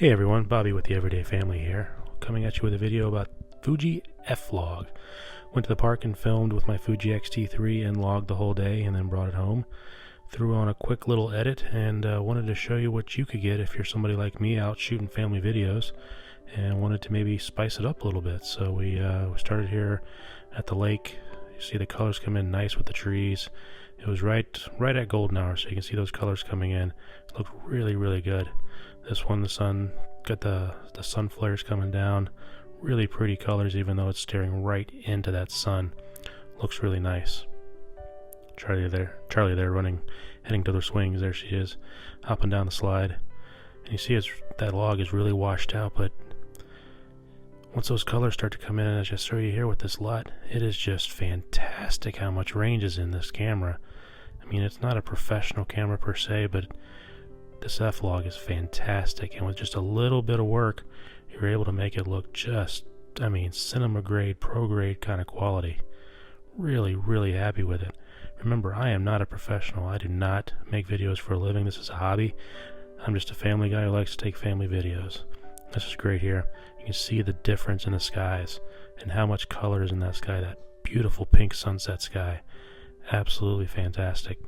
Hey everyone, Bobby with the Everyday Family here, coming at you with a video about Fuji F-Log. Went to the park and filmed with my Fuji X-T3 and logged the whole day and then brought it home. Threw on a quick little edit and wanted to show you what you could get if you're somebody like me out shooting family videos and wanted to maybe spice it up a little bit. So we started here at the lake. You see the colors come in nice with the trees. It was right at golden hour, so you can see those colors coming in. It looked really good. This one, the sun got the sun flares coming down. Really pretty colors, even though it's staring right into that sun. Looks really nice. Charlie there running, heading to the swings. There she is, hopping down the slide. And you see that log is really washed out, but once those colors start to come in, and as I show you here with this LUT, it is just fantastic how much range is in this camera. I mean, it's not a professional camera per se, but this F-Log is fantastic, and with just a little bit of work, you're able to make it look just, I mean, cinema grade, pro grade kind of quality. Really happy with it. Remember, I am not a professional. I do not make videos for a living. This is a hobby. I'm just a family guy who likes to take family videos. This is great here. You can see the difference in the skies and how much color is in that sky, that beautiful pink sunset sky. Absolutely fantastic.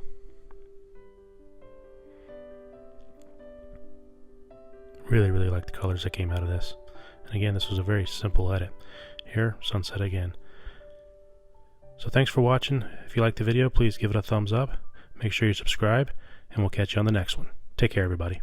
Really like the colors that came out of this. And again, this was a very simple edit. Here, sunset again. So thanks for watching. If you liked the video, please give it a thumbs up. Make sure you subscribe, and we'll catch you on the next one. Take care, everybody.